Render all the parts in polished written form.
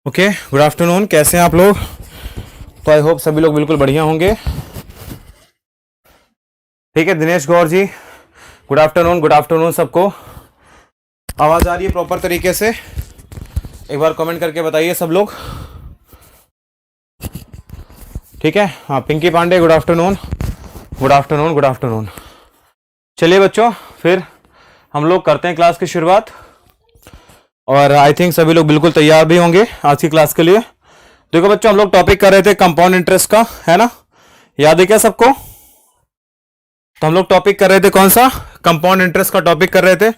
Okay, good afternoon. कैसे हैं आप लोग? तो आई होप सभी लोग बिल्कुल बढ़िया होंगे। ठीक है दिनेश गौर जी, गुड आफ्टरनून। गुड आफ्टरनून सबको। आवाज़ आ रही है प्रॉपर तरीके से? एक बार कमेंट करके बताइए सब लोग। ठीक है, हाँ Pinky Pandey, good afternoon. Good afternoon, good afternoon. चलिए बच्चों, फिर हम लोग करते हैं क्लास की शुरुआत। और आई थिंक सभी लोग बिल्कुल तैयार भी होंगे आज की क्लास के लिए। देखो बच्चों, हम लोग टॉपिक कर रहे थे कंपाउंड इंटरेस्ट का, है ना? याद है क्या सबको? तो हम लोग टॉपिक कर रहे थे कौन सा? कंपाउंड इंटरेस्ट का टॉपिक कर रहे थे।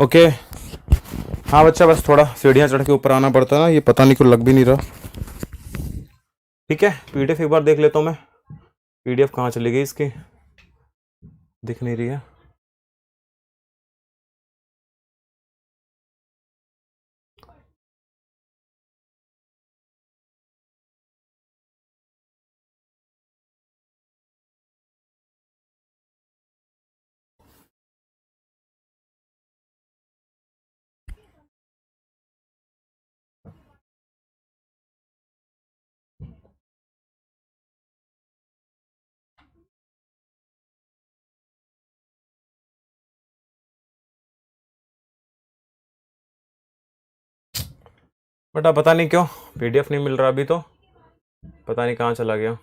ओके, हाँ बच्चा, बस थोड़ा सीढ़ियाँ चढ़ के ऊपर आना पड़ता है ना, ये पता नहीं क्यों लग भी नहीं रहा। ठीक है, पीडीएफ एक बार देख लेता हूँ मैं। पीडीएफ कहाँ चली गई इसकी? दिख नहीं रही है। बेटा पता नहीं क्यों पीडीएफ नहीं मिल रहा अभी तो, पता नहीं कहाँ चला गया।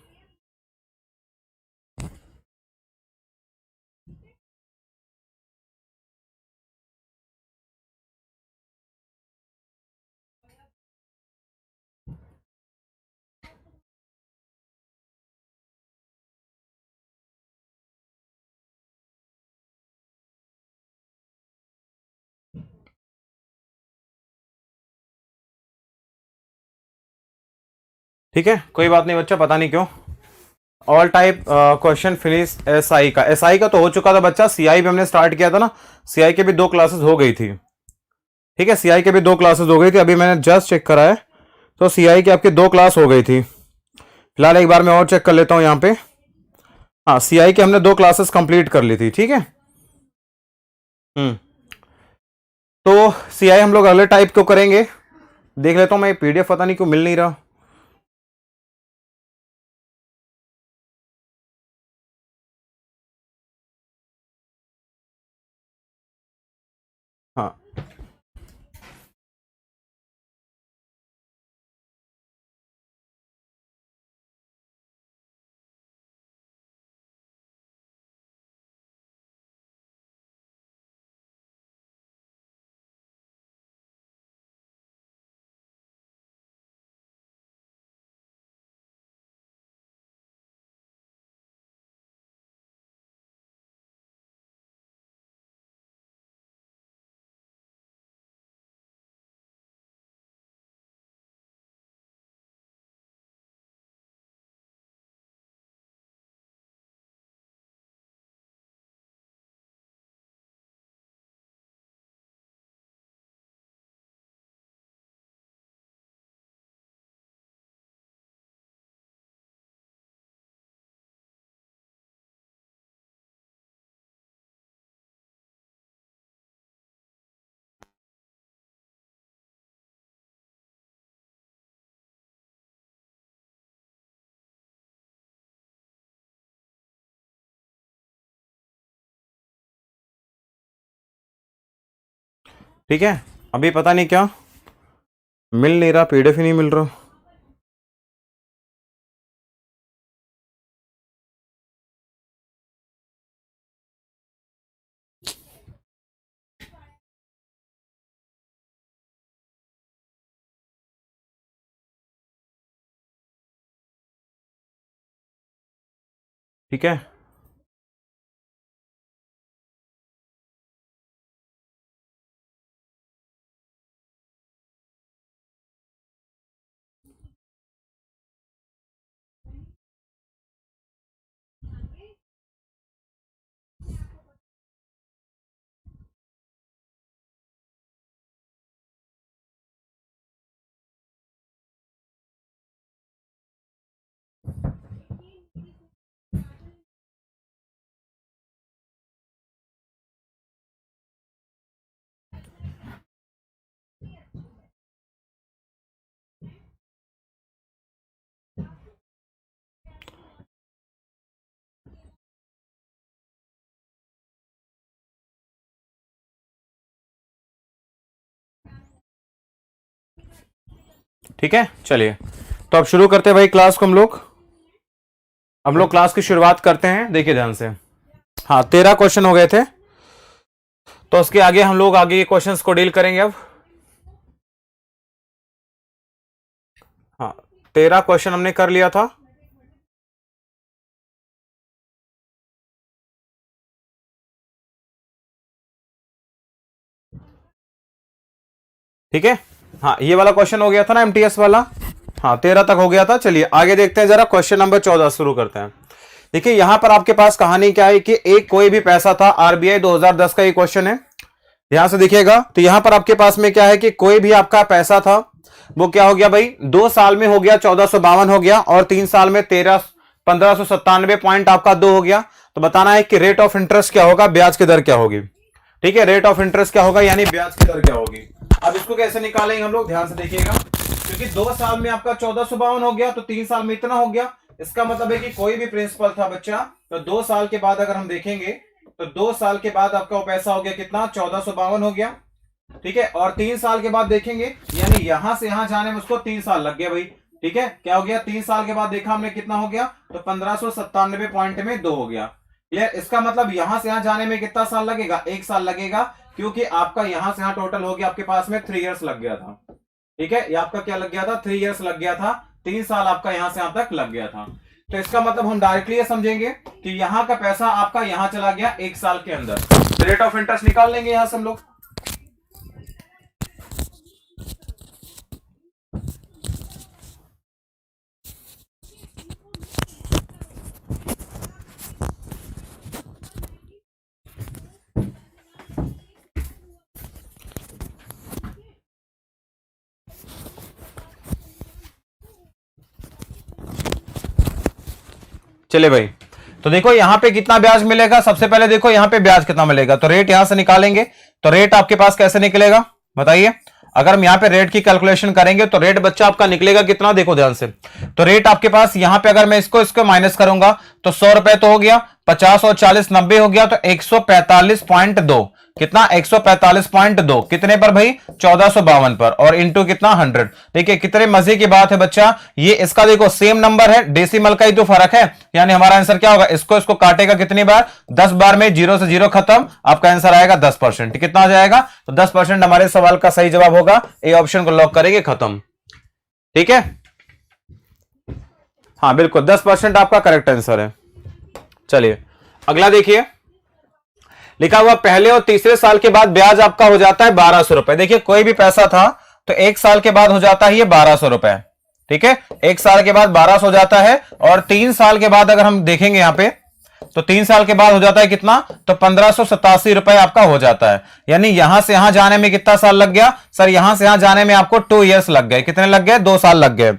ठीक है, कोई बात नहीं बच्चा, पता नहीं क्यों। All type question finish SI का। एसआई का तो हो चुका था बच्चा, सीआई भी हमने स्टार्ट किया था ना। सीआई के भी 2 क्लासेस हो गई थी। ठीक है, सीआई के भी 2 क्लासेस हो गई थी, अभी मैंने जस्ट चेक करा है। तो सीआई की आपकी 2 क्लास हो गई थी। फिलहाल एक बार मैं और चेक कर लेता हूँ यहाँ पे। हाँ, सीआई के हमने 2 क्लासेस कंप्लीट कर ली थी। ठीक है। हम्म। तो सीआई हम लोग अगले टाइप को करेंगे। देख लेता हूँ मैं, पीडीएफ पता नहीं क्यों मिल नहीं रहा। हाँ, ठीक है। अभी पता नहीं क्या मिल नहीं रहा, पीडीएफ ही नहीं मिल रहा। ठीक है। ठीक है, चलिए तो अब शुरू करते हैं भाई क्लास को। हम लोग क्लास की शुरुआत करते हैं, देखिए ध्यान से। हाँ, 13 क्वेश्चन हो गए थे, तो उसके आगे हम लोग आगे क्वेश्चंस को डील करेंगे अब। हाँ, 13 क्वेश्चन हमने कर लिया था। ठीक है, हाँ ये वाला क्वेश्चन हो गया था ना, एमटीएस वाला। हाँ 13 तक हो गया था। चलिए आगे देखते हैं जरा, क्वेश्चन नंबर 14 शुरू करते हैं। देखिए यहां पर आपके पास कहानी क्या है कि एक कोई भी पैसा था, आरबीआई 2010 का ये क्वेश्चन है, ध्यान से देखिएगा। तो यहां पर आपके पास में क्या है कि कोई भी आपका पैसा था, वो क्या हो गया भाई, 2 साल में हो गया 1452 हो गया, और 3 साल में 1597 पॉइंट आपका 2 हो गया। तो बताना है कि रेट ऑफ इंटरेस्ट क्या होगा, ब्याज की दर क्या होगी। ठीक है, रेट ऑफ इंटरेस्ट क्या होगा, यानी ब्याज की दर क्या होगी। अब इसको कैसे निकालेंगे हम लोग, ध्यान से देखिएगा। क्योंकि 2 साल में आपका 1452 हो गया, तो 3 साल में इतना हो गया। इसका मतलब है कि कोई भी प्रिंसिपल था बच्चा, तो 2 साल के बाद अगर हम देखेंगे, तो 2 साल के बाद आपका वो पैसा हो गया कितना, 1452 हो गया। ठीक है, और 3 साल के बाद देखेंगे, यानी यहां से यहां जाने में उसको 3 साल लग गया भाई। ठीक है, क्या हो गया, 3 साल के बाद देखा हमने कितना हो गया, तो 1597 पॉइंट में 2 हो गया। क्लियर, इसका मतलब यहां से यहां जाने में कितना साल लगेगा, 1 साल लगेगा, क्योंकि आपका यहां से यहां टोटल हो गया आपके पास में 3 इयर्स लग गया था। ठीक है, ये आपका क्या लग गया था, 3 इयर्स लग गया था, 3 साल आपका यहां से यहां तक लग गया था। तो इसका मतलब हम डायरेक्टली ये समझेंगे कि यहां का पैसा आपका यहां चला गया 1 साल के अंदर। रेट ऑफ इंटरेस्ट निकाल लेंगे यहां से हम लोग। चले भाई, तो देखो यहां पे कितना ब्याज मिलेगा। सबसे पहले देखो यहां पे ब्याज कितना मिलेगा, तो रेट यहां से निकालेंगे। तो रेट आपके पास कैसे निकलेगा बताइए। अगर हम यहां पे रेट की कैलकुलेशन करेंगे, तो रेट बच्चा आपका निकलेगा कितना, देखो ध्यान से। तो रेट आपके पास यहां पे अगर मैं इसको माइनस करूंगा, तो 100 रुपए तो हो गया, 50 और 40 90 हो गया, तो 145.2 कितना, 145.2 कितने पर भाई, 1452 पर, और इंटू कितना 100। देखिए कितने मजे की बात है बच्चा, ये इसका देखो सेम नंबर है, डेसिमल का ही तो फर्क है। यानी हमारा आंसर क्या होगा, इसको काटेगा कितनी बार, 10 बार में, 0 से 0 खत्म, आपका आंसर आएगा 10%। कितना आ जाएगा, तो 10% हमारे सवाल का सही जवाब होगा। ए ऑप्शन को लॉक करेंगे, खत्म। ठीक है, हाँ बिल्कुल 10% आपका करेक्ट आंसर है। चलिए अगला देखिए, लिखा हुआ पहले और तीसरे साल के बाद ब्याज आपका हो जाता है 1200 रुपए। देखिए कोई भी पैसा था, तो 1 साल के बाद हो जाता है ये 1200 रुपए। ठीक है, 1 साल के बाद 1200 हो जाता है, और 3 साल के बाद अगर हम देखेंगे यहां पे, तो 3 साल के बाद हो जाता है कितना, तो 1587 रुपए आपका हो जाता है। यानी यहां से यहां जाने में कितना साल लग गया सर, यहां से यहां जाने में आपको 2 इयर्स लग गए। कितने लग गए, 2 साल लग गए।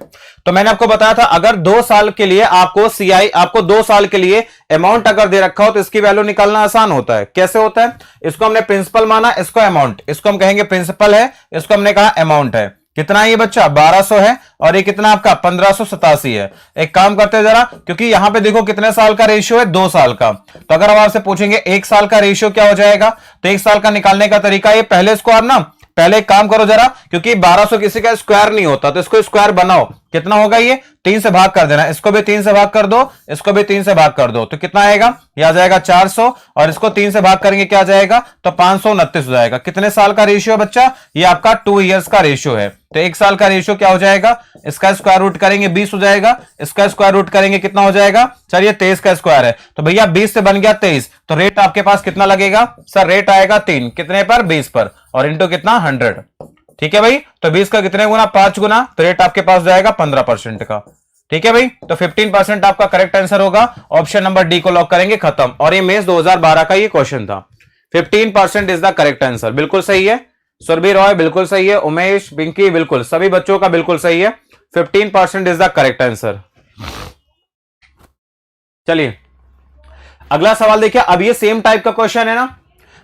तो मैंने आपको बताया था, अगर 2 साल के लिए आपको सीआई, आपको 2 साल के लिए अमाउंट अगर दे रखा हो, तो इसकी वैल्यू निकालना आसान होता है। कैसे होता है, इसको हमने प्रिंसिपल माना, इसको अमाउंट, इसको हम कहेंगे प्रिंसिपल है, इसको हमने कहा अमाउंट है। कितना है ये बच्चा, 1200 है, और ये कितना आपका 1587 है। एक काम करते हैं जरा, क्योंकि यहां पे देखो कितने साल का रेशियो है, 2 साल का। तो अगर हम आपसे पूछेंगे 1 साल का रेशियो क्या हो जाएगा, तो 1 साल का निकालने का तरीका ये, पहले इसको आप ना, पहले एक काम करो जरा, क्योंकि 1200 किसी का स्क्वायर नहीं होता, तो इसको स्क्वायर बनाओ। कितना होगा ये, 3 से भाग कर देना, इसको भी 3 से भाग कर दो, इसको भी 3 से भाग कर दो, तो कितना आएगा, ये आ जाएगा 400, और इसको 3 से भाग करेंगे क्या आ जाएगा, तो 529 हो जाएगा। कितने साल का रेशियो बच्चा, ये आपका 2 इयर्स का रेशियो है। तो 1 साल का रेशियो क्या हो जाएगा, इसका स्क्वायर रूट करेंगे 20 हो जाएगा, इसका स्क्वायर रूट करेंगे कितना हो जाएगा सर, ये 23 का स्क्वायर है, तो भैया 20 से बन गया 23, तो रेट आपके पास कितना लगेगा सर, रेट आएगा 3 कितने पर 20 पर, और इंटू कितना 100। ठीक है भाई, तो 20 का कितने गुना 5 गुना, तो रेट आपके पास जाएगा 15% का। ठीक है भाई, तो 15% आपका करेक्ट आंसर होगा, ऑप्शन नंबर डी को लॉक करेंगे, खत्म। और ये मेंस 2012 का ये क्वेश्चन था। 15% इज द करेक्ट आंसर, बिल्कुल सही है। सुरभि रॉय बिल्कुल सही है, उमेश पिंकी बिल्कुल, सभी बच्चों का बिल्कुल सही है, 15% इज द करेक्ट आंसर। चलिए अगला सवाल देखिए, अब ये सेम टाइप का क्वेश्चन है ना।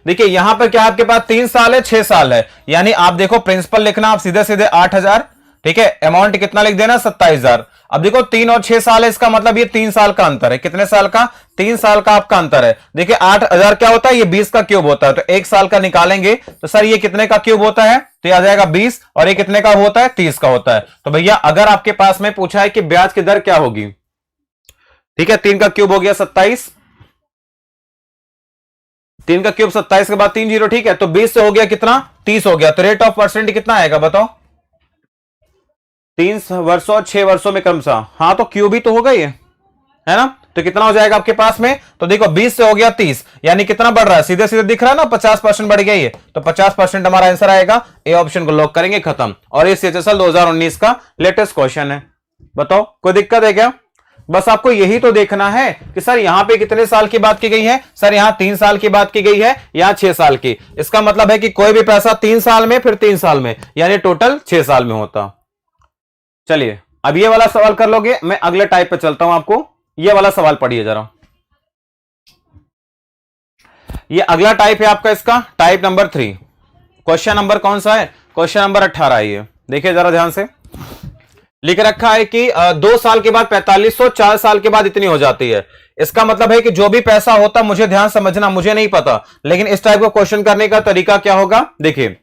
देखिए यहां पर क्या आपके पास 3 साल है 6 साल है, यानी आप देखो प्रिंसिपल लिखना आप सीधे सीधे 8,000, ठीक है, अमाउंट कितना लिख देना 27,000। अब देखो 3 और 6 साल है, इसका मतलब ये 3 साल का अंतर है, कितने साल का 3 साल का आपका अंतर है। देखिए 8,000 क्या होता है, ये 20 का क्यूब होता है, तो 1 साल का निकालेंगे तो सर ये कितने का क्यूब होता है, तो ये आ जाएगा 20, और ये कितने का होता है 30 का होता है। तो भैया अगर आपके पास में पूछा है कि ब्याज की दर क्या होगी, ठीक है, 3 का क्यूब हो गया 27, 3 का क्यूब 27 के बाद 3 जीरो, ठीक है, तो 20 से हो गया कितना 30 हो गया, तो रेट ऑफ परसेंट कितना आएगा बताओ, 3 वर्षों और 6 वर्षों में क्रमशः, हाँ तो क्यूब ही तो होगा ये, है ना, तो कितना हो जाएगा आपके पास में, तो देखो 20 से हो गया 30, यानी कितना बढ़ रहा है, सीधे सीधे दिख रहा है ना 50% बढ़ गया ये, तो 50% हमारा आंसर आएगा, ए ऑप्शन को लॉक करेंगे, खत्म। और ये सीएचएसएल 2019 का लेटेस्ट क्वेश्चन है। बताओ कोई दिक्कत है क्या, बस आपको यही तो देखना है कि सर यहां पे कितने साल की बात की गई है, सर यहां 3 साल की बात की गई है, यहां 6 साल की, इसका मतलब है कि कोई भी पैसा 3 साल में फिर 3 साल में, यानी टोटल 6 साल में होता। चलिए अब ये वाला सवाल कर लोगे, मैं अगले टाइप पे चलता हूं, आपको ये वाला सवाल पढ़िए जरा। ये अगला टाइप है आपका, इसका टाइप नंबर 3, क्वेश्चन नंबर कौन सा है, क्वेश्चन नंबर 18 है ये, देखिए जरा ध्यान से। लिख रखा है कि 2 साल के बाद 4500, 4 साल के बाद इतनी हो जाती है। इसका मतलब है कि जो भी पैसा होता, मुझे ध्यान समझना, मुझे नहीं पता, लेकिन इस टाइप का क्वेश्चन करने का तरीका क्या होगा, देखिए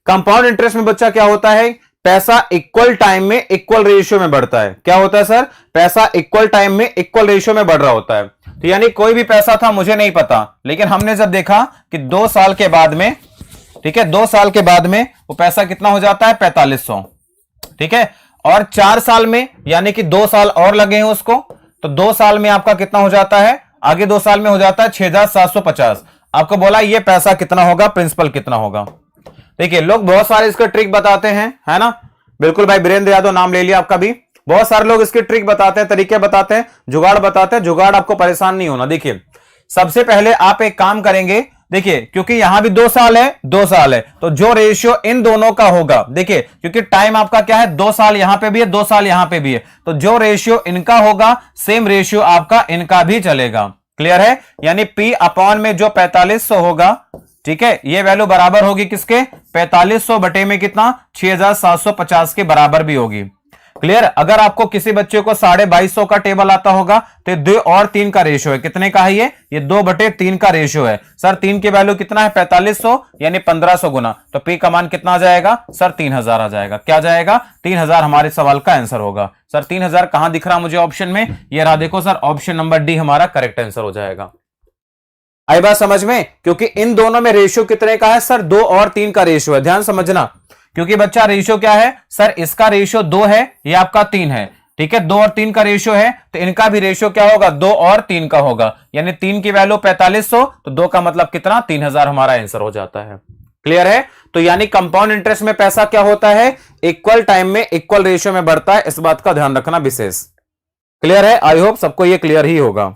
कंपाउंड इंटरेस्ट में बच्चा क्या होता है, पैसा इक्वल टाइम में इक्वल रेशियो में बढ़ता है। क्या होता है सर, पैसा इक्वल टाइम में इक्वल रेशियो में बढ़ रहा होता है। तो यानी कोई भी पैसा था, मुझे नहीं पता, लेकिन हमने जब देखा कि 2 साल के बाद में, ठीक है, 2 साल के बाद में वो पैसा कितना हो जाता है 4500, ठीक है, और 4 साल में यानी कि 2 साल और लगे हैं उसको, तो 2 साल में आपका कितना हो जाता है, आगे 2 साल में हो जाता है 6,750। आपको बोला ये पैसा कितना होगा, प्रिंसिपल कितना होगा। देखिए लोग बहुत सारे इसका ट्रिक बताते हैं, है ना, बिल्कुल भाई वीरेंद्र यादव नाम ले लिया आपका भी, बहुत सारे लोग इसके ट्रिक बताते हैं, तरीके बताते हैं, जुगाड़ बताते हैं, जुगाड़ आपको परेशान नहीं होना। देखिए सबसे पहले आप एक काम करेंगे, देखिए क्योंकि यहां भी 2 साल है 2 साल है, तो जो रेशियो इन दोनों का होगा, देखिए क्योंकि टाइम आपका क्या है 2 साल यहां पे भी है 2 साल यहां पे भी है, तो जो रेशियो इनका होगा सेम रेशियो आपका इनका भी चलेगा। क्लियर है, यानी P अपॉन में जो 4500 होगा, ठीक है, ये वैल्यू बराबर होगी किसके 4500 बटे में कितना 6,750 के बराबर भी होगी। क्लियर, अगर आपको किसी बच्चे को 2250 का टेबल आता होगा तो 2 और 3 का रेशियो है, कितने का है ये 2 बटे 3 का रेशियो है। सर 3 की वैल्यू कितना है 4500, यानी 1500 गुना, तो पी का मान कितना आ जाएगा सर 3000 आ जाएगा। क्या जाएगा 3000 हमारे सवाल का आंसर होगा। सर 3000 कहां दिख रहा मुझे ऑप्शन में, ये रहा देखो सर, ऑप्शन नंबर डी हमारा करेक्ट आंसर हो जाएगा। आई बात समझ में, क्योंकि इन दोनों में रेशियो कितने का है सर 2 और 3 का रेशियो है, ध्यान समझना, क्योंकि बच्चा रेशियो क्या है सर, इसका रेशियो 2 है, ये आपका 3 है, ठीक है, 2 और 3 का रेशियो है, तो इनका भी रेशियो क्या होगा 2 और 3 का होगा, यानी 3 की वैल्यू 4500, तो 2 का मतलब कितना 3000 हमारा आंसर हो जाता है। क्लियर है, तो यानी कंपाउंड इंटरेस्ट में पैसा क्या होता है, इक्वल टाइम में इक्वल रेशियो में बढ़ता है, इस बात का ध्यान रखना विशेष। क्लियर है, आई होप सबको यह क्लियर ही होगा।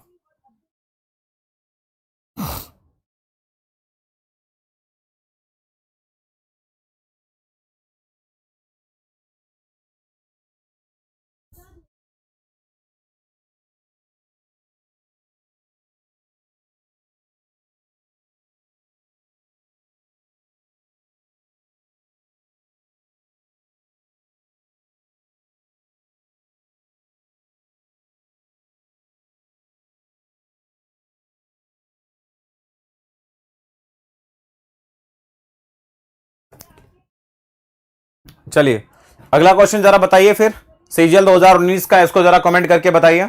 चलिए अगला क्वेश्चन जरा बताइए फिर, सीजीएल 2019 का, इसको जरा कमेंट करके बताइए।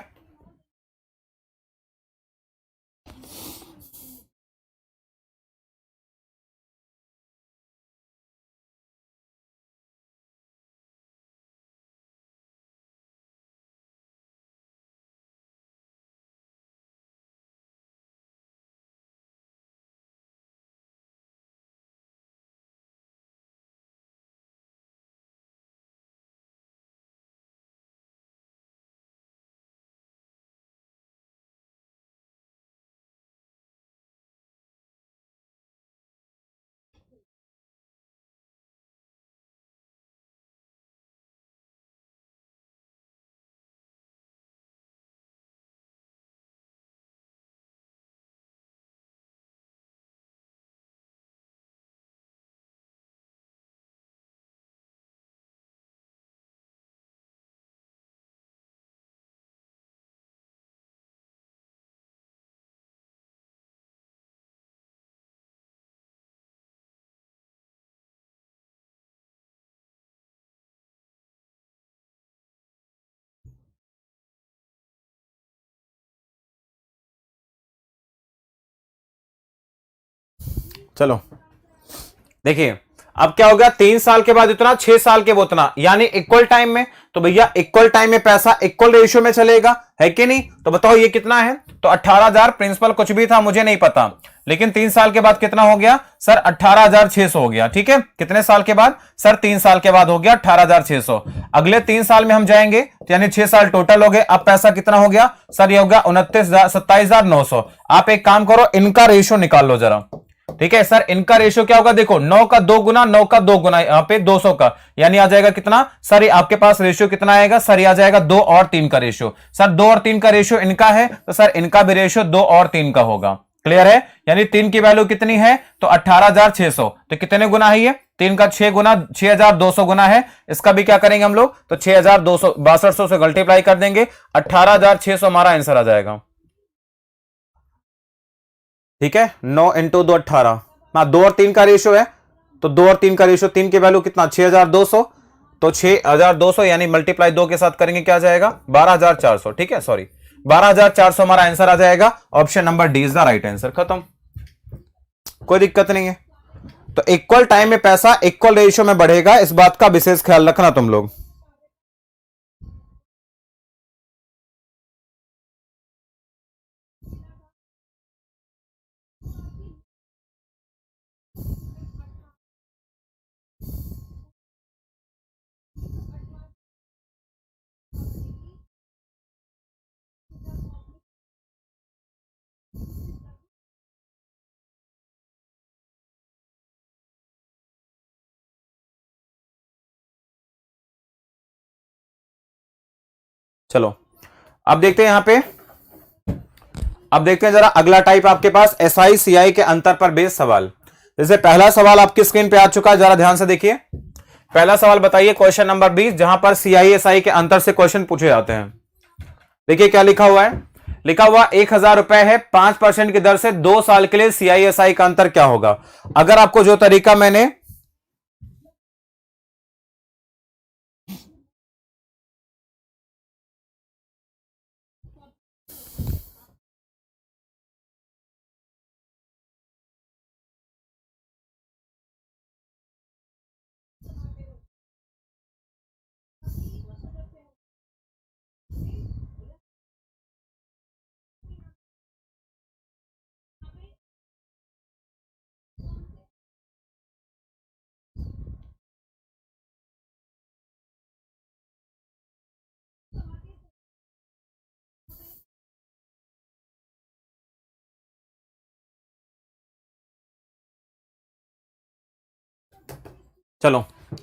चलो देखिए, अब क्या हो गया, 3 साल के बाद इतना, 6 साल के वो उतना, यानी इक्वल टाइम में। तो भैया इक्वल टाइम में पैसा इक्वल रेशियो में चलेगा, है कि नहीं? तो बताओ ये कितना है? तो 18,000 प्रिंसिपल कुछ भी था मुझे नहीं पता, लेकिन 3 साल के बाद कितना हो गया सर? 18,600 हो गया। ठीक है, कितने साल के बाद सर? 3 साल के बाद हो गया 18,600। अगले 3 साल में हम जाएंगे तो यानी 6 साल टोटल हो गए। अब पैसा कितना हो गया सर? ये हो गया 27,900। आप एक काम करो, इनका रेशियो निकाल लो जरा। ठीक है सर, इनका रेशियो क्या होगा? देखो 9 का 2 गुना, 9 का 2 गुना, यहां पे 200 का, यानी आ जाएगा कितना सर? ये आपके पास रेशियो कितना आएगा सर? ये आ जाएगा 2 और 3 का रेशियो। सर 2 और 3 का रेशियो इनका है, तो सर इनका भी रेशियो 2 और 3 का होगा। क्लियर है? यानी 3 की वैल्यू कितनी है? तो 18,600। तो कितने गुना है ये? 3 का 6 गुना, 6,200 गुना है। इसका भी क्या करेंगे हम लोग? तो 6,200 6200 से मल्टीप्लाई कर देंगे, 18,600 हमारा आंसर आ जाएगा। ठीक है, 9 इंटू 2 18। हाँ, 2 और 3 का रेशियो है, तो 2 और 3 का रेशियो, 3 की वैल्यू कितना? 6,200। तो 6,200 यानी मल्टीप्लाई 2 के साथ करेंगे, क्या आ जाएगा? 12,400। ठीक है, सॉरी 12,400 हमारा आंसर आ जाएगा। Option number D is the right answer. खत्म, कोई दिक्कत नहीं है। तो इक्वल टाइम में पैसा इक्वल रेशियो में बढ़ेगा, इस बात का विशेष ख्याल रखना तुम लोग। चलो अब देखते हैं यहां पे, अब देखते हैं जरा अगला टाइप आपके पास एसआई सीआई के अंतर पर बेस्ड सवाल। जैसे पहला सवाल आपकी स्क्रीन पे आ चुका है, जरा ध्यान से देखिए। पहला सवाल बताइए, क्वेश्चन नंबर 20, जहां पर सीआई एसआई के अंतर से क्वेश्चन पूछे जाते हैं। देखिए क्या लिखा हुआ है। लिखा हुआ 1,000 रुपए है, 5% की दर से 2 साल के लिए सीआईएसआई का अंतर क्या होगा? अगर आपको जो तरीका मैंने, चलो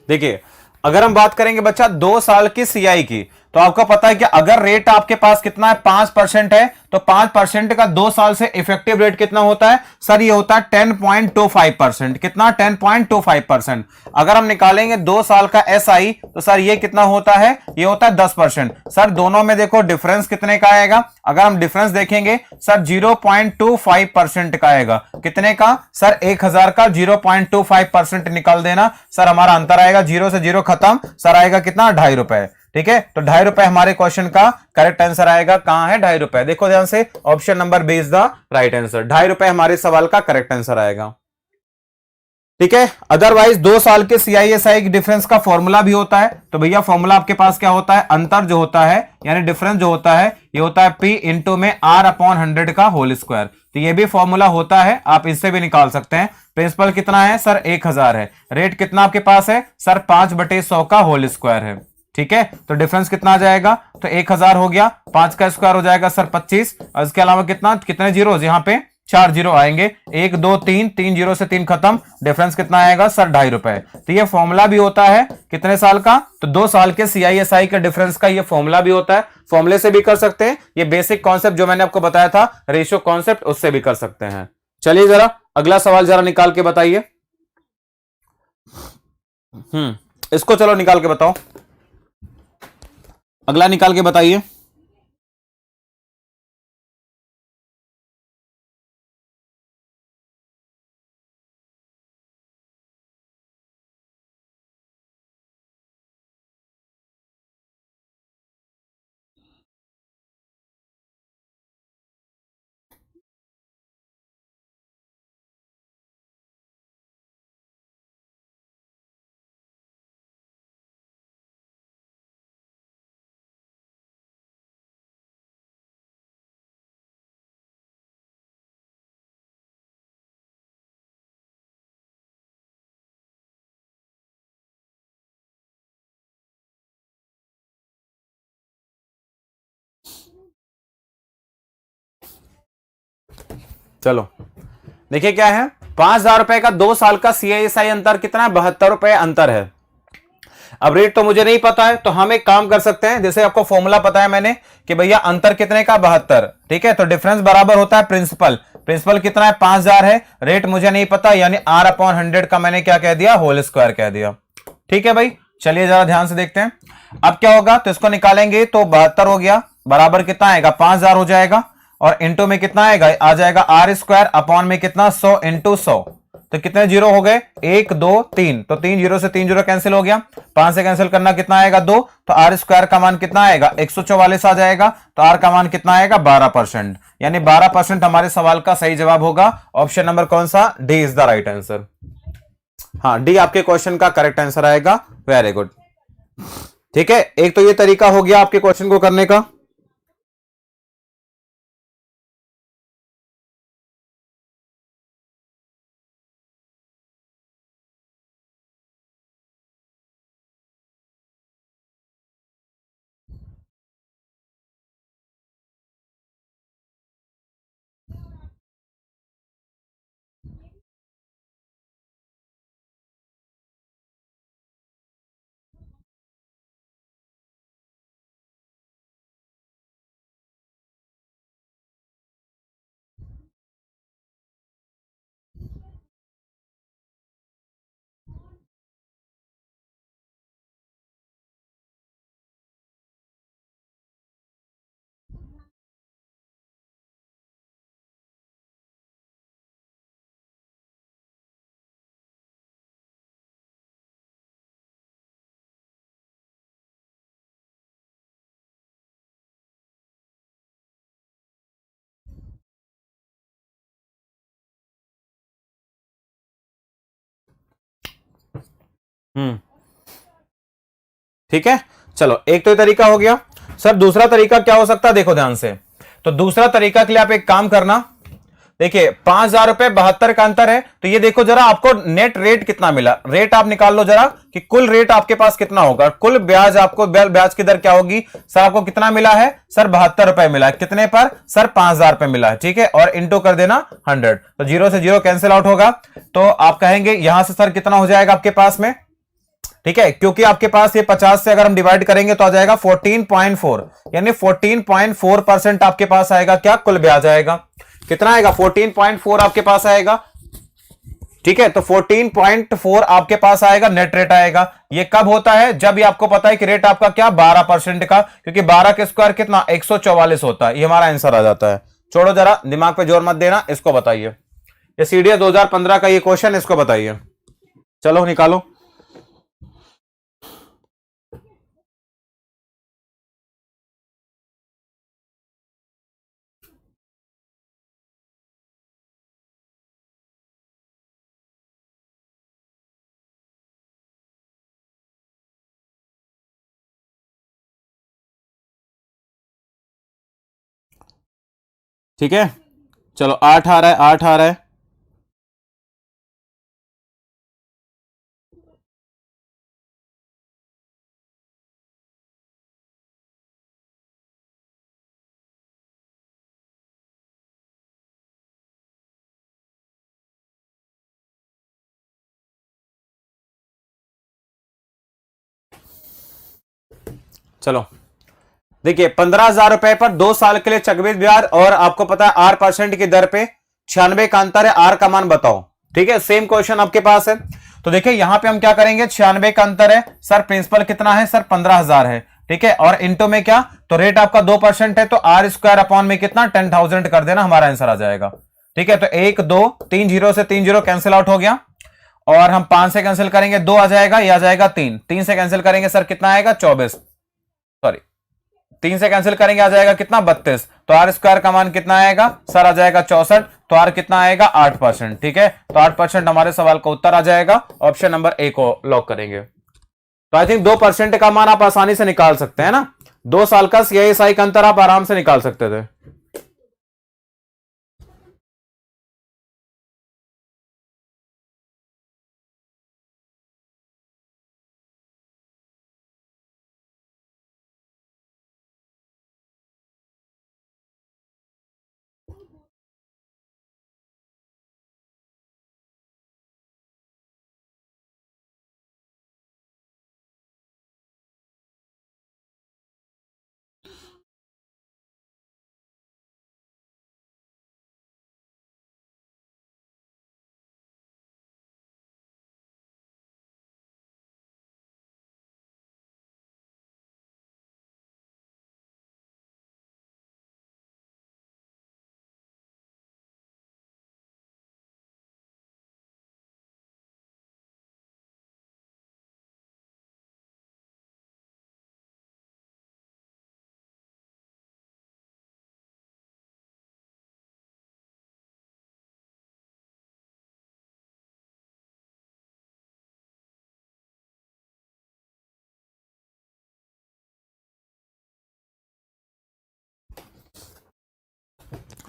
देखिए, अगर हम बात करेंगे बच्चा 2 साल की सीआई की, तो आपको पता है कि अगर रेट आपके पास कितना है, 5% है, तो 5% का 2 साल से इफेक्टिव रेट कितना होता है सर? ये होता है 10.25%। कितना? 10.25%। अगर हम निकालेंगे 2 साल का एसआई, तो सर ये कितना होता है? ये होता है 10%। सर दोनों में देखो डिफरेंस कितने का आएगा? अगर हम डिफरेंस देखेंगे सर 0.25% का आएगा। कितने का सर? 1,000 का 0.25% निकाल देना, सर हमारा अंतर आएगा, 0 से 0 खत्म, सर आएगा कितना? 2.5 रुपए। ठीक है, तो 2.5 रुपए हमारे क्वेश्चन का करेक्ट आंसर आएगा। कहां है 2.5 रुपए? देखो ध्यान से, option number B is the right answer. 2.5 रुपए हमारे सवाल का करेक्ट आंसर आएगा। ठीक है, अदरवाइज 2 साल के सीआईएसआई की डिफरेंस का फॉर्मूला भी होता है। तो भैया फॉर्मूला आपके पास क्या होता है? अंतर जो होता है यानी डिफरेंस जो होता है, ये होता है पी इंटू में आर अपॉन 100 का होल स्क्वायर। तो ये भी फॉर्मूला होता है, आप इससे भी निकाल सकते हैं। प्रिंसिपल कितना है सर? 1,000 है। रेट कितना आपके पास है सर? 5/100 का होल स्क्वायर है। ठीक है, तो डिफरेंस कितना आ जाएगा? तो 1,000 हो गया, 5 का स्क्वायर हो जाएगा सर 25, और इसके अलावा कितना, कितने जीरो यहां पे? 4 जीरो आएंगे, 1 2 3, 3 जीरो से 3 खत्म, डिफरेंस कितना आएगा सर? 2.5 रुपए। तो ये फॉर्मूला भी होता है कितने साल का? तो 2 साल के सीआईएसआई के डिफरेंस का ये फॉर्मूला भी होता है। फॉर्मूले से भी कर सकते हैं, ये बेसिक कॉन्सेप्ट जो मैंने आपको बताया था रेशियो कॉन्सेप्ट, उससे भी कर सकते हैं। चलिए जरा अगला सवाल जरा निकाल के बताइए। इसको चलो निकाल के बताओ, अगला निकाल के बताइए। चलो देखिए क्या है, 5,000 रुपए का 2 साल का CISI अंतर कितना है, 72 रुपए अंतर है। अब रेट तो मुझे नहीं पता है, तो हम एक काम कर सकते हैं, जैसे आपको फॉर्मूला पता है मैंने कि भैया अंतर कितने का, 72, ठीक है, तो डिफरेंस बराबर होता है प्रिंसिपल। प्रिंसिपल कितना है, 5,000 है, रेट मुझे नहीं पता, यानी R/100 का मैंने क्या कह दिया, होल स्क्वायर कह दिया। ठीक है भाई, चलिए जरा ध्यान से देखते हैं अब क्या होगा। तो इसको निकालेंगे तो 72 हो गया, बराबर कितना आएगा, 5,000 हो जाएगा, और इंटू में कितना आएगा, आ जाएगा R² अपॉन में कितना, 100 इंटू 100। तो कितने जीरो हो गए, 1 2 3, तो 3 जीरो से 3 जीरो कैंसिल हो गया, 5 से कैंसिल करना कितना आएगा, 2, तो R² का मान कितना आएगा, 144 आ जाएगा, तो R का मान कितना आएगा, 12%, यानी 12% हमारे सवाल का सही जवाब होगा। ऑप्शन नंबर कौन सा, D is the right answer. हाँ, डी आपके क्वेश्चन का करेक्ट आंसर आएगा। Very good. ठीक है, एक तो ये तरीका हो गया आपके क्वेश्चन को करने का। हम्म, ठीक है, चलो एक तो ये तरीका हो गया। सर दूसरा तरीका क्या हो सकता है, देखो ध्यान से। तो दूसरा तरीका के लिए आप एक काम करना, देखिए 5,000 रुपए 72 का अंतर है, तो ये देखो जरा आपको नेट रेट कितना मिला, रेट आप निकाल लो जरा कि कुल रेट आपके पास कितना होगा, कुल ब्याज आपको, ब्याज की दर क्या होगी। सर आपको कितना मिला है, सर 72 रुपए मिला है, कितने पर, सर 5,000 रुपए मिला है, ठीक है, और इंटू कर देना 100, तो जीरो से जीरो कैंसिल आउट होगा, तो आप कहेंगे यहां से सर कितना हो जाएगा आपके पास में, ठीक है, क्योंकि आपके पास ये 50 से अगर हम डिवाइड करेंगे तो आ जाएगा 14.4, यानी 14.4% आपके पास आएगा, क्या कुल ब्याज आएगा, कितना आएगा, 14.4 आपके पास आएगा। ठीक है, तो 14.4 आपके पास आएगा, नेट रेट आएगा। ये कब होता है, जब ये आपको पता है कि रेट आपका क्या 12% का, क्योंकि 12 के स्क्वायर कितना 144 होता है, ये हमारा आंसर आ जाता है। छोड़ो जरा, दिमाग पे जोर मत देना, इसको बताइए, ये सीडीएस 2015 का ये क्वेश्चन, इसको बताइए, चलो निकालो। ठीक है, चलो 8 आ रहा है, 8 आ रहा है। चलो देखिए, 15,000 रुपए पर 2 साल के लिए चक्रवृद्धि ब्याज, और आपको पता है R% की दर पे 96 का अंतर है, R का मान बताओ। ठीक है, सेम क्वेश्चन आपके पास है। तो देखिए यहां पे हम क्या करेंगे, 96 का अंतर है, सर प्रिंसिपल कितना है, सर 15,000 है, ठीक है, और इंटू में क्या, तो रेट आपका 2% है, तो R² अपॉन में कितना 10,000 कर देना, हमारा आंसर आ जाएगा। ठीक है, तो 1 2 3 जीरो से 3 जीरो कैंसिल आउट हो गया, और हम 5 से कैंसिल करेंगे 2 आ जाएगा, ये आ जाएगा 3, 3 से कैंसिल करेंगे सर कितना आएगा 24, सॉरी 3 से कैंसिल करेंगे आ जाएगा कितना 32, तो R² का मान कितना आएगा, सर आ जाएगा 64, तो R कितना आएगा 8%। ठीक है, तो 8% हमारे सवाल का उत्तर आ जाएगा, ऑप्शन नंबर ए को लॉक करेंगे। तो आई थिंक 2% का मान आप आसानी से निकाल सकते हैं ना, 2 साल का CISI का अंतर आप आराम से निकाल सकते थे।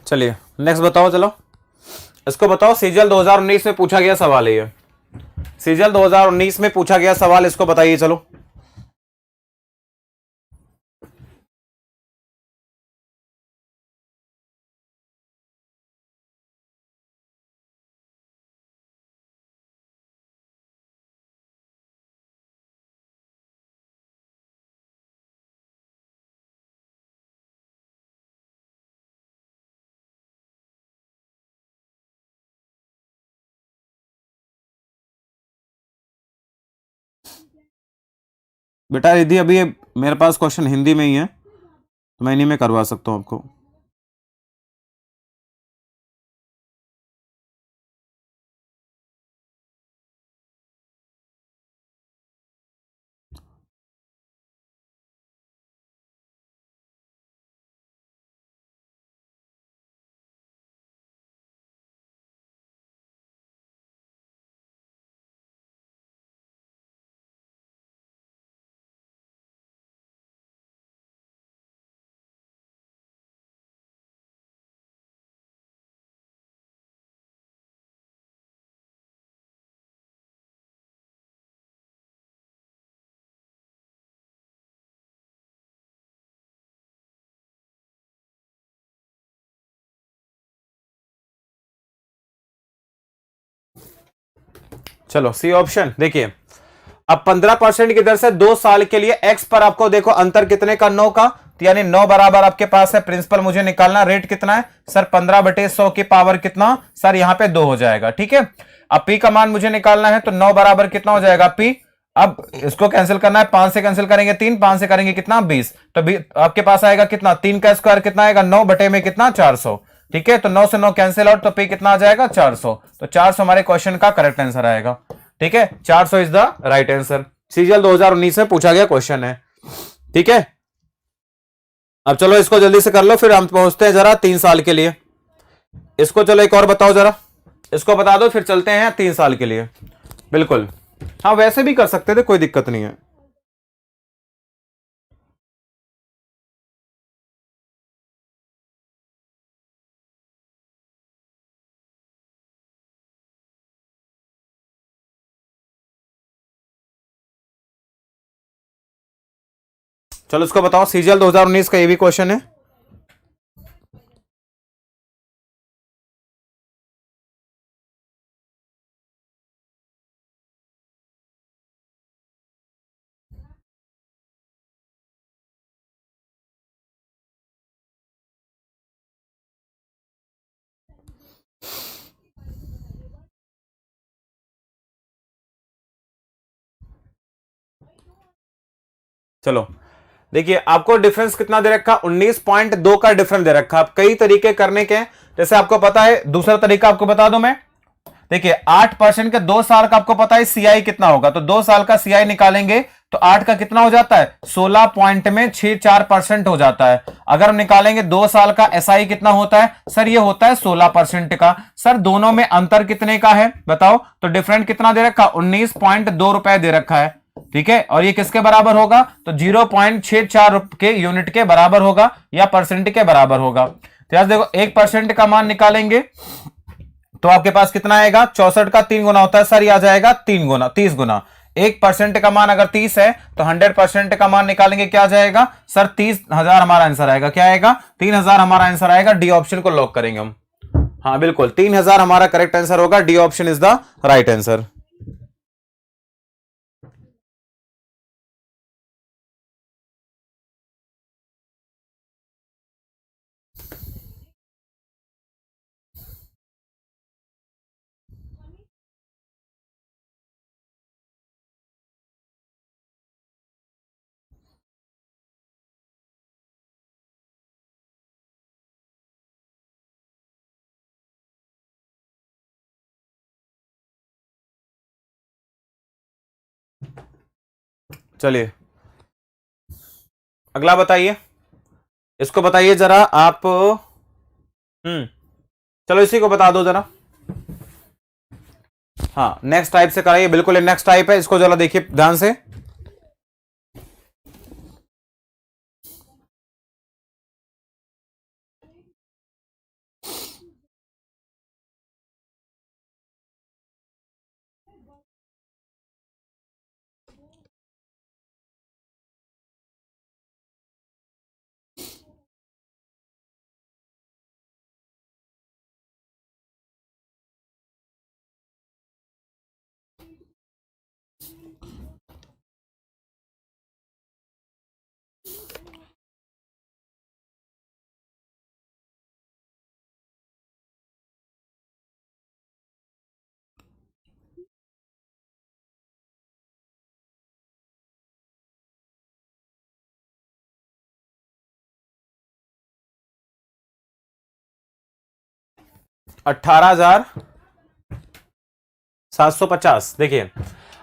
चलिए नेक्स्ट बताओ। चलो इसको बताओ, सीजीएल 2019 में पूछा गया सवाल है ये। सीजीएल 2019 में पूछा गया सवाल, इसको बताइए। चलो बेटा रिद्धि, अभी मेरे पास क्वेश्चन हिंदी में ही है, तो मैं इन्हीं में करवा सकता हूं आपको। चलो सी ऑप्शन देखिए, अब 15% की दर से 2 साल के लिए एक्स पर आपको देखो अंतर कितने का, 9 का, तो यानी 9 बराबर आपके पास है। प्रिंसिपल मुझे निकालना, रेट कितना है सर, 15/100 की पावर कितना सर, यहां पे 2 हो जाएगा। ठीक है, अब पी का मान मुझे निकालना है, तो 9 बराबर कितना हो जाएगा पी। अब इसको कैंसिल करना है, 5 से कैंसिल करेंगे 3, 5 से करेंगे कितना 20, तो आपके पास आएगा कितना, 3 का स्क्वायर कितना आएगा, 9 बटे में कितना 400। ठीक है, तो 9 से 9 कैंसिल आउट, तो पी कितना आ जाएगा 400, तो 400 हमारे क्वेश्चन का करेक्ट आंसर आएगा। ठीक है, 400 is the right answer. CGL 2019 में पूछा गया क्वेश्चन है। ठीक है, अब चलो इसको जल्दी से कर लो, फिर हम पहुंचते हैं जरा 3 साल के लिए। इसको चलो एक और बताओ जरा, इसको बता दो फिर चलते हैं 3 साल के लिए। बिल्कुल, हाँ वैसे भी कर सकते थे, कोई दिक्कत नहीं है। चलो इसको बताओ, सीजीएल 2019 का ये भी क्वेश्चन है। चलो देखिए, आपको डिफरेंस कितना दे रखा, 19.2 का डिफरेंस दे रखा। आप कई तरीके करने के, जैसे आपको पता है, दूसरा तरीका आपको बता दूं मैं। देखिए 8% के 2 साल का आपको पता है सीआई कितना होगा, तो 2 साल का सीआई निकालेंगे तो 8 का कितना हो जाता है, 16 पॉइंट में 64% हो जाता है। अगर हम निकालेंगे 2 साल का एसआई कितना होता है सर, ये होता है 16% का। सर दोनों में अंतर कितने का है बताओ, तो डिफरेंट कितना दे रखा, 19.2 रुपए दे रखा है। ठीक है, और ये किसके बराबर होगा, तो 0.64 के यूनिट के बराबर होगा या परसेंट के बराबर होगा। तो यार देखो 1% का मान निकालेंगे तो आपके पास कितना आएगा, 64 का 3 गुना होता है सर, ये आ जाएगा 3 गुना 30 गुना। 1% का मान अगर 30 है तो 100% का मान निकालेंगे, क्या जाएगा सर, 30,000 हमारा आंसर आएगा। क्या आएगा, 3,000 हमारा आंसर आएगा। डी ऑप्शन को लॉक करेंगे हम। हाँ बिल्कुल, 3,000 हमारा करेक्ट आंसर होगा। D option is the right answer. चलिए अगला बताइए, इसको बताइए जरा आप। चलो इसी को बता दो जरा। हाँ नेक्स्ट टाइप से कराइए, बिल्कुल नेक्स्ट टाइप है, इसको जरा देखिए ध्यान से। 18,750। देखिए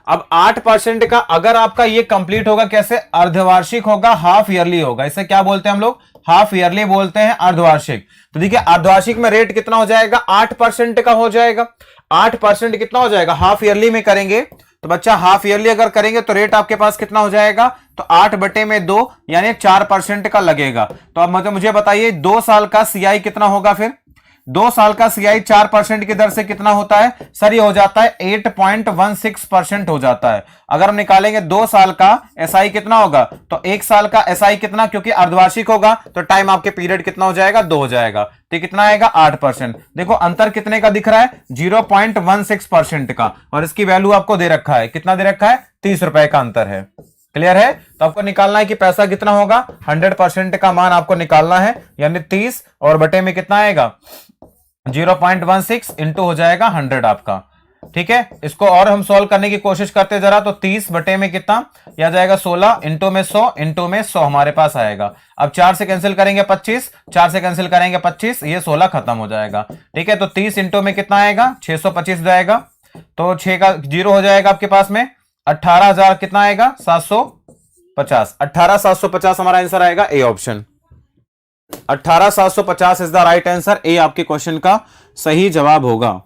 अब 8% का अगर आपका ये कंप्लीट होगा कैसे, अर्धवार्षिक होगा, हाफ ईयरली होगा, इसे क्या बोलते हैं हम लोग, हाफ ईयरली बोलते हैं, अर्धवार्षिक। तो देखिए अर्धवार्षिक में रेट कितना हो जाएगा, 8% का हो जाएगा। 8% कितना हो जाएगा, हाफ ईयरली में करेंगे तो बच्चा हाफ ईयरली अगर करेंगे तो रेट आपके पास कितना हो जाएगा, तो 8/2 यानी 4% का लगेगा। तो अब मतलब मुझे बताइए 2 साल का सीआई कितना होगा, फिर 2 साल का सीआई 4% की दर से कितना होता है सर, ये हो जाता है 8.16% हो जाता है। अगर हम निकालेंगे 2 साल का एसआई कितना होगा, तो 1 साल का एसआई कितना, क्योंकि अर्धवार्षिक होगा तो टाइम आपके पीरियड कितना हो जाएगा, 2 हो जाएगा, तो कितना आएगा 8%। देखो अंतर कितने का दिख रहा है, 0.16% का, और इसकी वैल्यू आपको दे रखा है, कितना दे रखा है, 30 रुपए का अंतर है। क्लियर है, तो आपको निकालना है कि पैसा कितना होगा, 100% का मान आपको निकालना है, यानी 30 और बटे में कितना आएगा 0.16 इंटू हो जाएगा 100 आपका। ठीक है, इसको और हम सॉल्व करने की कोशिश करते जरा, तो 30 बटे में कितना यह जाएगा 16 इंटू में 100 इंटू में 100 हमारे पास आएगा। अब 4 से कैंसिल करेंगे 25, 4 से कैंसिल करेंगे 25, ये 16 खत्म हो जाएगा। ठीक है, तो 30 इंटू में कितना आएगा 625 जाएगा, तो 6 का 0 हो जाएगा आपके पास में, 18,000 कितना आएगा 750, 18,750 हमारा आंसर आएगा, A option 18,750 is the right answer. ए आपके क्वेश्चन का सही जवाब होगा।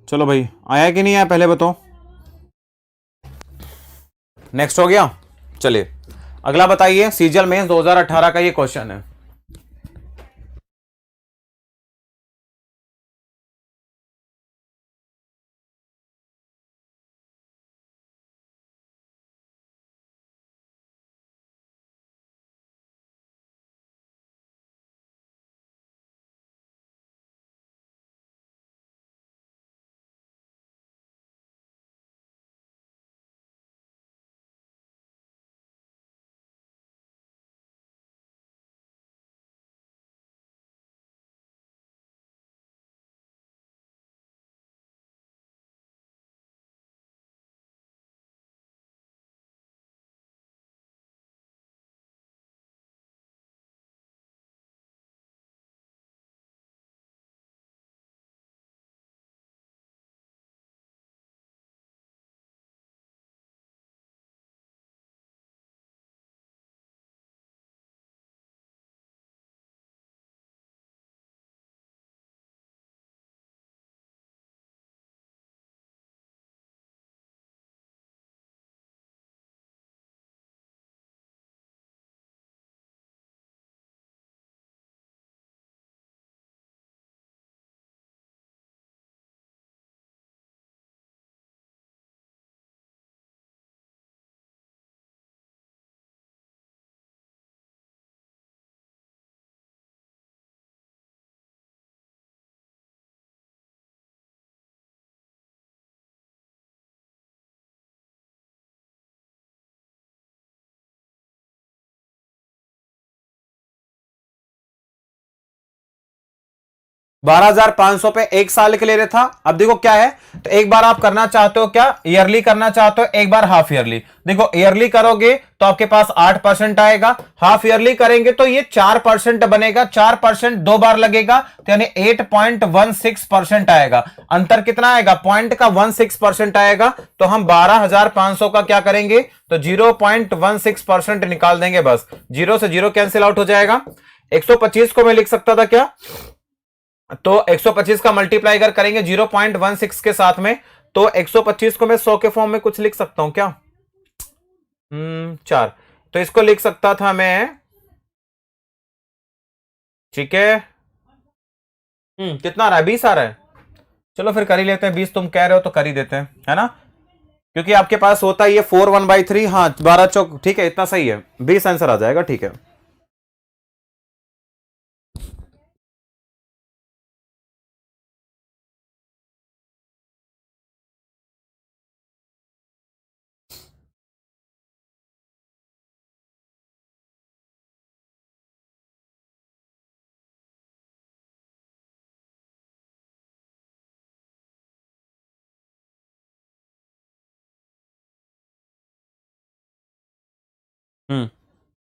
चलो भाई, आया कि नहीं आया पहले बताओ। नेक्स्ट हो गया, चलिए अगला बताइए, सीजीएल मेंस 2018 का ये क्वेश्चन है। $12,500 पे एक साल के ले रहा था। अब देखो क्या है, तो एक बार आप करना चाहते हो क्या, ईयरली करना चाहते हो, एक बार हाफ ईयरली। देखो ईयरली करोगे तो आपके पास 8% आएगा, हाफ ईयरली करेंगे तो ये 4% बनेगा, 4% 2 बार लगेगा, तो यानी 8.16% आएगा। अंतर कितना आएगा, पॉइंट का 16% आएगा। तो हम 12,500 का क्या करेंगे, तो 0.16% निकाल देंगे, बस 0 से 0 कैंसिल आउट हो जाएगा। 125 को मैं लिख सकता था क्या, तो 125 का मल्टीप्लाई अगर करेंगे 0.16 के साथ में, तो 125 को मैं 100 के फॉर्म में कुछ लिख सकता हूं क्या, 4, तो इसको लिख सकता था मैं, ठीक है कितना आ रहा है? 20 आ रहा है। चलो फिर कर ही लेते हैं, 20 तुम कह रहे हो तो कर ही देते हैं, है ना, क्योंकि आपके पास होता है ये 4 1/3, हाँ 12 चौक, ठीक है, इतना सही है, 20 आंसर आ जाएगा, ठीक है।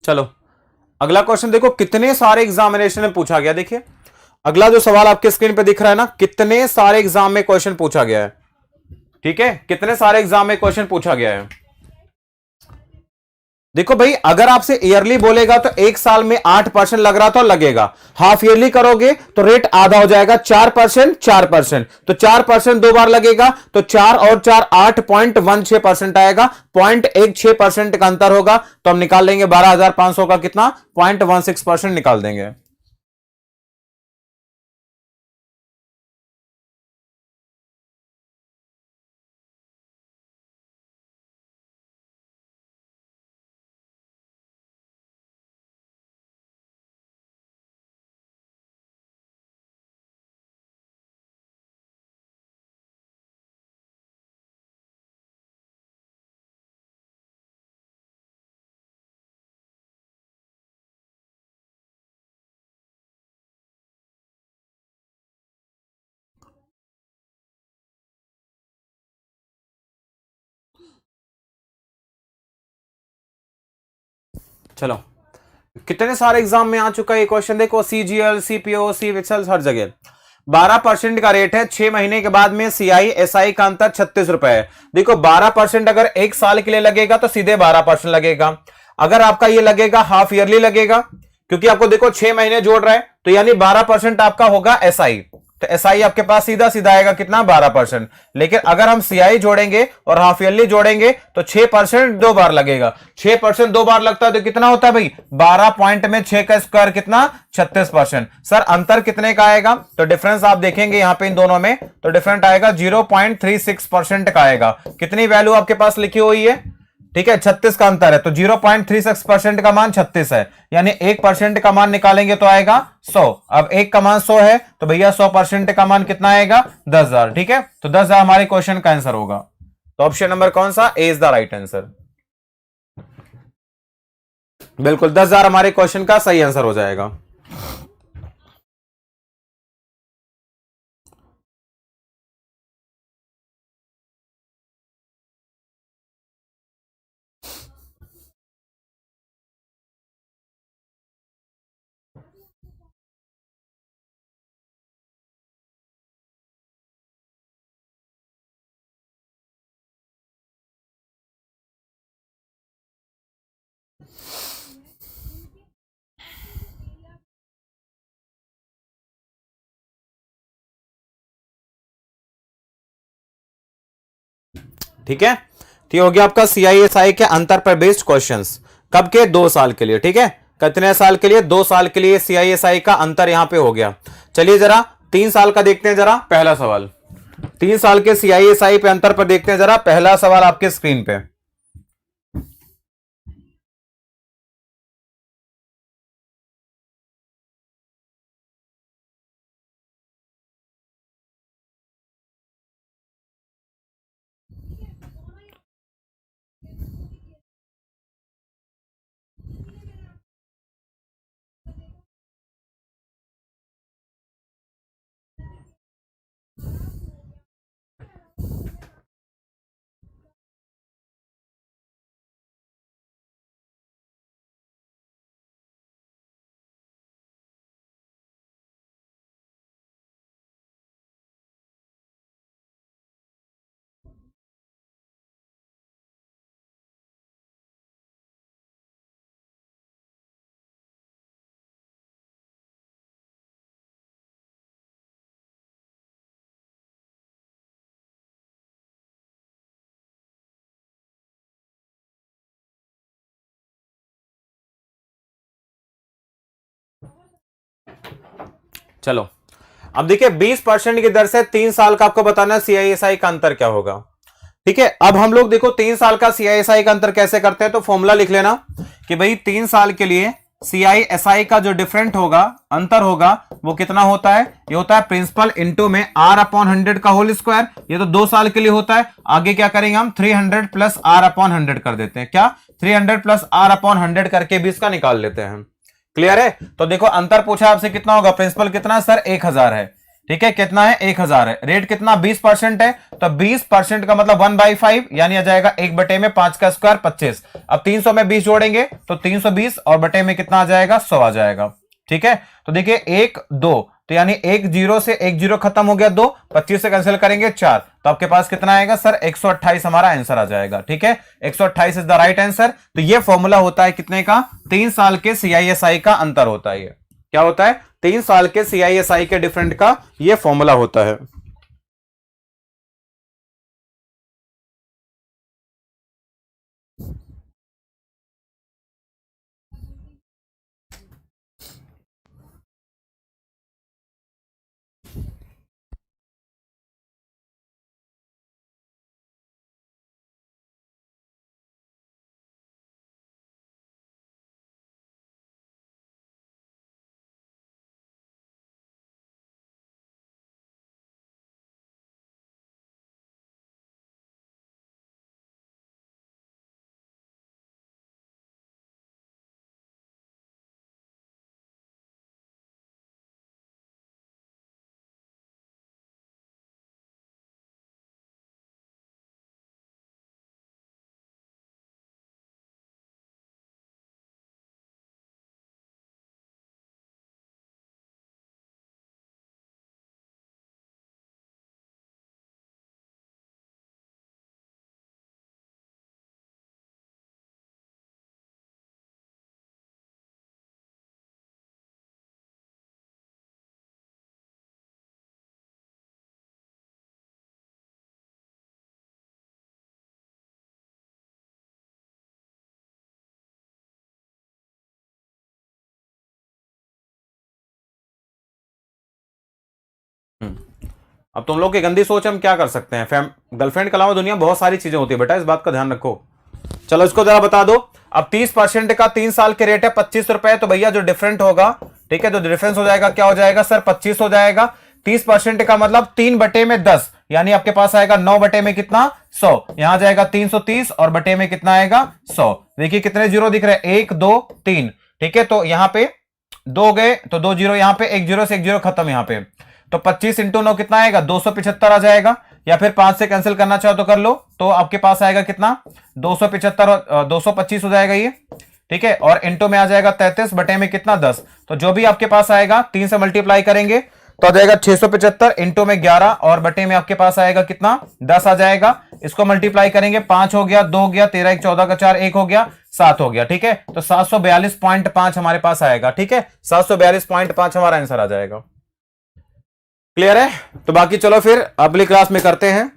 चलो अगला क्वेश्चन देखो, कितने सारे एग्जामिनेशन में पूछा गया, देखिए अगला जो सवाल आपके स्क्रीन पे दिख रहा है ना, कितने सारे एग्जाम में क्वेश्चन पूछा गया है, ठीक है, कितने सारे एग्जाम में क्वेश्चन पूछा गया है। देखो भाई, अगर आपसे ईयरली बोलेगा तो एक साल में 8% लग रहा तो लगेगा, हाफ ईयरली करोगे तो रेट आधा हो जाएगा, 4%, 4%, तो 4% 2 बार लगेगा, तो 4 और 4 8.16% आएगा, 0.16% का अंतर होगा, तो हम निकाल लेंगे 12,500 का कितना, 0.16% निकाल देंगे। चलो कितने सारे एग्जाम में आ चुका है ये क्वेश्चन, देखो सीजीएल, सीपीओ, सी विचल, हर जगह 12% का रेट है, 6 महीने के बाद में सीआई एसआई का अंतर 36 रुपए है। देखो 12% अगर एक साल के लिए लगेगा तो सीधे 12% लगेगा, अगर आपका ये लगेगा हाफ ईयरली लगेगा, क्योंकि आपको देखो 6 महीने जोड़ रहा है, तो यानी 12% आपका होगा एसआई, तो एसआई आपके पास सीधा सीधा आएगा कितना, 12%। लेकिन अगर हम सीआई जोड़ेंगे और हाफ ईयरली जोड़ेंगे तो 6% 2 बार लगेगा, 6% 2 बार लगता है तो कितना होता है भाई, 12 पॉइंट में 6 का स्क्वायर कितना, 36%। सर अंतर कितने का आएगा, तो डिफरेंस आप देखेंगे यहां पे इन दोनों में, तो डिफरेंट आएगा 0.36% का आएगा। कितनी वैल्यू आपके पास लिखी हुई है, ठीक है, 36 का अंतर है, तो 0.36% का मान 36 है, यानी 1% का मान निकालेंगे तो आएगा 100। अब एक का मान 100 है तो भैया 100% का मान कितना आएगा, 10,000, ठीक है, तो 10,000 हमारे क्वेश्चन का आंसर होगा। तो ऑप्शन नंबर कौन सा, ए इज द राइट आंसर। बिल्कुल 10,000 हमारे क्वेश्चन का सही आंसर हो जाएगा। ठीक है, तो ये हो गया आपका सीआईएसआई के अंतर पर बेस्ड क्वेश्चंस, कब के, 2 साल के लिए, ठीक है, कितने साल के लिए, 2 साल के लिए सीआईएसआई का अंतर यहां पे हो गया। चलिए जरा 3 साल का देखते हैं, जरा पहला सवाल, 3 साल के सीआईएसआई पे अंतर पर देखते हैं, जरा पहला सवाल आपके स्क्रीन पे। चलो अब देखिए 20% की दर से 3 साल का आपको बताना है सीआईएसआई का अंतर क्या होगा। ठीक है, अब हम लोग देखो 3 साल का सीआईएसआई का अंतर कैसे करते हैं, तो फॉर्मूला लिख लेना कि भाई 3 साल के लिए सीआईएसआई का जो डिफरेंट होगा, अंतर होगा, वो कितना होता है, ये होता है प्रिंसिपल इंटू में R अपॉन 100 का होल स्क्वायर। ये तो 2 साल के लिए होता है। आगे क्या करेंगे हम 300 प्लस R अपॉन 100 कर देते हैं। क्या 300 प्लस R अपॉन 100 करके 20 का निकाल लेते हैं। क्लियर है। तो देखो अंतर पूछा आपसे कितना होगा, प्रिंसिपल कितना सर 1000 है। ठीक है, कितना है 1000 है। रेट कितना 20% है, तो 20% का मतलब 1/5 यानी आ जाएगा 1/5 का स्क्वायर 25। अब 300 में 20 जोड़ेंगे तो 320 और बटे में कितना आ जाएगा 100 आ जाएगा। ठीक है, तो देखिए 1 2 तो यानी 1 0 से 1 0 खत्म हो गया, 2 25 से कैंसिल करेंगे 4, तो आपके पास कितना आएगा सर 128 हमारा आंसर आ जाएगा। ठीक है, 128 इज द राइट आंसर। तो ये फॉर्मूला होता है कितने का, 3 साल के सीआईएसआई का अंतर होता है। ये क्या होता है, 3 साल के सीआईएसआई के डिफरेंट का ये फॉर्मूला होता है। अब तुम लोग की गंदी सोच, हम क्या कर सकते हैं। गर्लफ्रेंड के अलावा दुनिया में बहुत सारी चीजें होती है बेटा, इस बात का ध्यान रखो। चलो इसको जरा बता दो। अब 30% का 3 साल के रेट है 25 रुपए, तो भैया जो डिफरेंट होगा, ठीक है, तो डिफरेंस हो जाएगा, क्या हो जाएगा सर 25 हो जाएगा। 30% का मतलब 3/10 यानी आपके पास आएगा 9 बटे में कितना 100, यहां जाएगा 330 और बटे में कितना आएगा 100। देखिए कितने जीरो दिख रहे हैं, 1 2 3। ठीक है, तो यहां पे 2 गए तो 2 जीरो, यहां पे 1 जीरो से 1 जीरो खत्म। यहां पे तो 25 इंटू 9 कितना आएगा 275 आ जाएगा, या फिर 5 से कैंसिल करना चाहो तो कर लो, तो आपके पास आएगा कितना 275 225 हो जाएगा ये। ठीक है, और इंटू में आ जाएगा 33 बटे में कितना 10, तो जो भी आपके पास आएगा 3 से मल्टीप्लाई करेंगे तो आ जाएगा 675 इंटू में 11 और बटे में आपके पास आएगा कितना 10 आ जाएगा। इसको मल्टीप्लाई करेंगे 5 हो गया, 2 हो गया, 13 1 14 का 4 1 हो गया, 7 हो गया। ठीक है, तो 742.5 हमारे पास आएगा। ठीक है, 742.5 हमारा आंसर आ जाएगा। क्लियर है। तो बाकी चलो फिर अगली क्लास में करते हैं।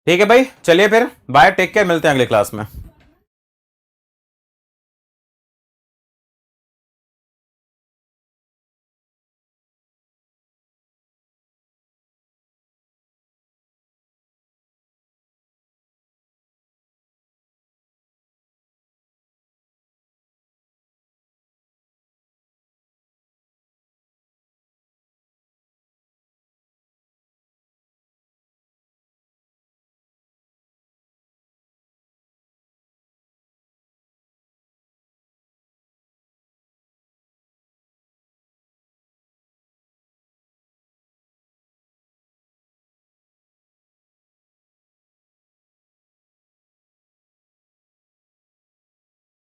ठीक है भाई, चलिए फिर बाय, टेक केयर, मिलते हैं अगली क्लास में।